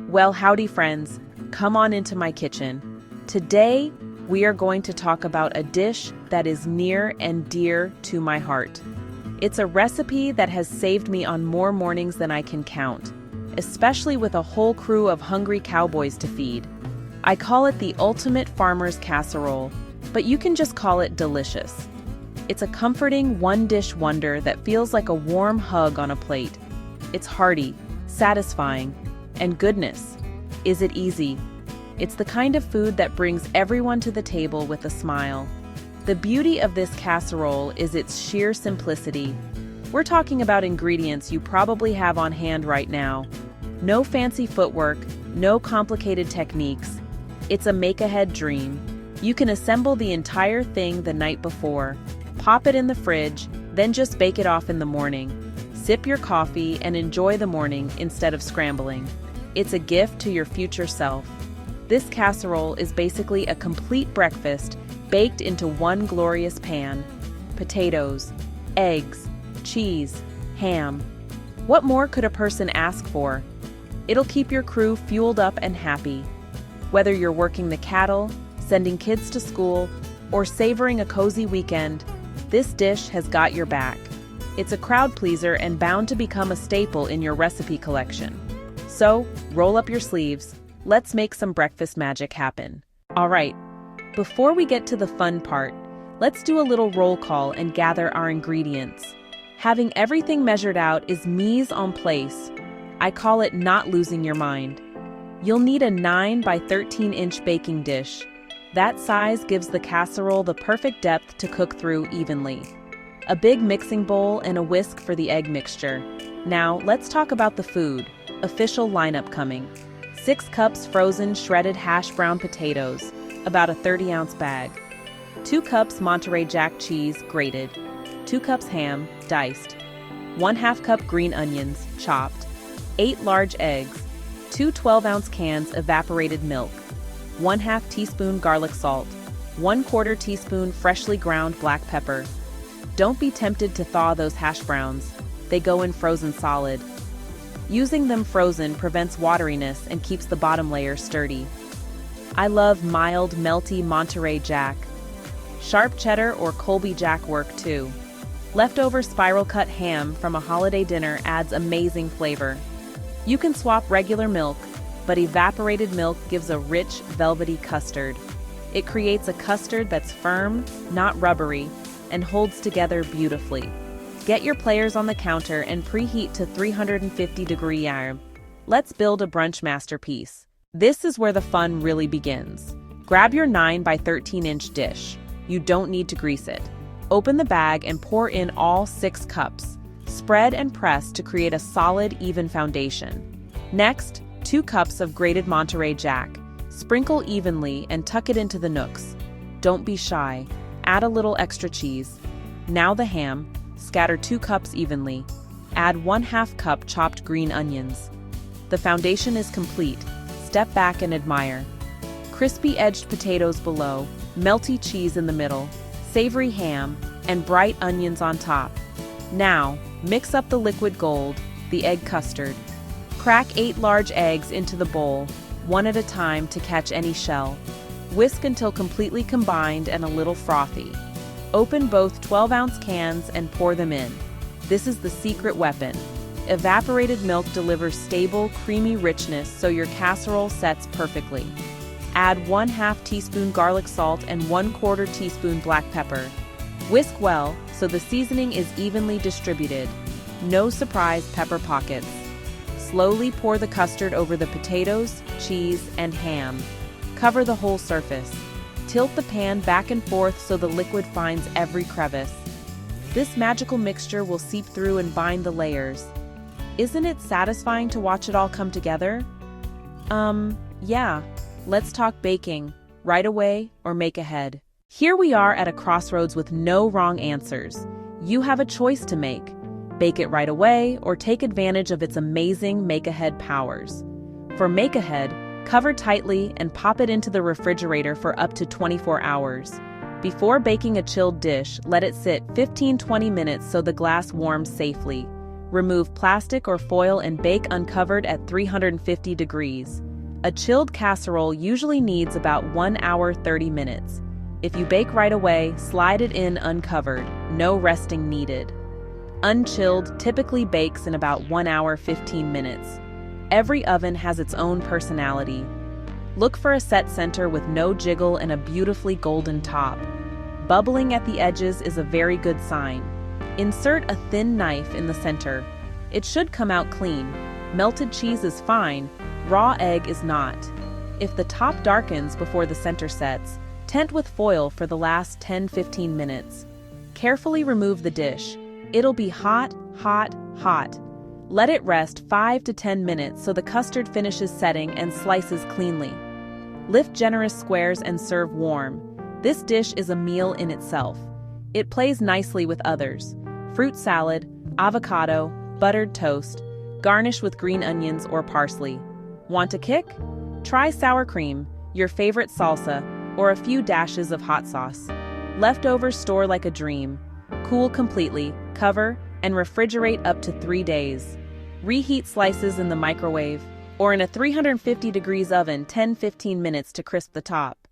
Well, howdy friends, come on into my kitchen. Today, we are going to talk about a dish that is near and dear to my heart. It's a recipe that has saved me on more mornings than I can count, especially with a whole crew of hungry cowboys to feed. I call it the ultimate farmer's casserole, but you can just call it delicious. It's a comforting one-dish wonder that feels like a warm hug on a plate. It's hearty, satisfying, and goodness, is it easy? It's the kind of food that brings everyone to the table with a smile. The beauty of this casserole is its sheer simplicity. We're talking about ingredients you probably have on hand right now. No fancy footwork, no complicated techniques. It's a make-ahead dream. You can assemble the entire thing the night before, pop it in the fridge, then just bake it off in the morning. Sip your coffee and enjoy the morning instead of scrambling. It's a gift to your future self. This casserole is basically a complete breakfast baked into one glorious pan. Potatoes, eggs, cheese, ham. What more could a person ask for? It'll keep your crew fueled up and happy. Whether you're working the cattle, sending kids to school, or savoring a cozy weekend, this dish has got your back. It's a crowd pleaser and bound to become a staple in your recipe collection. So, roll up your sleeves. Let's make some breakfast magic happen. All right, before we get to the fun part, let's do a little roll call and gather our ingredients. Having everything measured out is mise en place. I call it not losing your mind. You'll need a 9 by 13-inch baking dish. That size gives the casserole the perfect depth to cook through evenly. A big mixing bowl and a whisk for the egg mixture. Now, let's talk about the food. Official lineup coming. 6 cups frozen shredded hash brown potatoes, about a 30-ounce bag. 2 cups Monterey Jack cheese, grated. 2 cups ham, diced. 1/2 cup green onions, chopped. 8 large eggs. 2 12-ounce cans evaporated milk. 1/2 teaspoon garlic salt. 1/4 teaspoon freshly ground black pepper. Don't be tempted to thaw those hash browns. They go in frozen solid. Using them frozen prevents wateriness and keeps the bottom layer sturdy. I love mild, melty Monterey Jack. Sharp cheddar or Colby Jack work too. Leftover spiral-cut ham from a holiday dinner adds amazing flavor. You can swap regular milk, but evaporated milk gives a rich, velvety custard. It creates a custard that's firm, not rubbery, and holds together beautifully. Get your players on the counter and preheat to 350-degree iron. Let's build a brunch masterpiece. This is where the fun really begins. Grab your 9 by 13-inch dish. You don't need to grease it. Open the bag and pour in all 6 cups. Spread and press to create a solid, even foundation. Next, 2 cups of grated Monterey Jack. Sprinkle evenly and tuck it into the nooks. Don't be shy. Add a little extra cheese. Now the ham. Scatter 2 cups evenly. Add 1/2 cup chopped green onions. The foundation is complete. Step back and admire. Crispy edged potatoes below, melty cheese in the middle, savory ham, and bright onions on top. Now, mix up the liquid gold, the egg custard. Crack 8 large eggs into the bowl, one at a time to catch any shell. Whisk until completely combined and a little frothy. Open both 12-ounce cans and pour them in. This is the secret weapon. Evaporated milk delivers stable, creamy richness so your casserole sets perfectly. Add 1/2 teaspoon garlic salt and 1/4 teaspoon black pepper. Whisk well so the seasoning is evenly distributed. No surprise pepper pockets. Slowly pour the custard over the potatoes, cheese, and ham. Cover the whole surface. Tilt the pan back and forth so the liquid finds every crevice. This magical mixture will seep through and bind the layers. Isn't it satisfying to watch it all come together? Yeah. Let's talk baking. Right away or make ahead. Here we are at a crossroads with no wrong answers. You have a choice to make. Bake it right away or take advantage of its amazing make-ahead powers. For make-ahead, cover tightly and pop it into the refrigerator for up to 24 hours. Before baking a chilled dish, let it sit 15-20 minutes so the glass warms safely. Remove plastic or foil and bake uncovered at 350 degrees. A chilled casserole usually needs about 1 hour 30 minutes. If you bake right away, slide it in uncovered, no resting needed. Unchilled typically bakes in about 1 hour 15 minutes. Every oven has its own personality. Look for a set center with no jiggle and a beautifully golden top. Bubbling at the edges is a very good sign. Insert a thin knife in the center. It should come out clean. Melted cheese is fine, raw egg is not. If the top darkens before the center sets, tent with foil for the last 10-15 minutes. Carefully remove the dish. It'll be hot, hot, hot. Let it rest 5 to 10 minutes so the custard finishes setting and slices cleanly. Lift generous squares and serve warm. This dish is a meal in itself. It plays nicely with others. Fruit salad, avocado, buttered toast, garnish with green onions or parsley. Want a kick? Try sour cream, your favorite salsa, or a few dashes of hot sauce. Leftovers store like a dream. Cool completely, cover, and refrigerate up to 3 days. Reheat slices in the microwave or in a 350 degrees oven 10-15 minutes to crisp the top.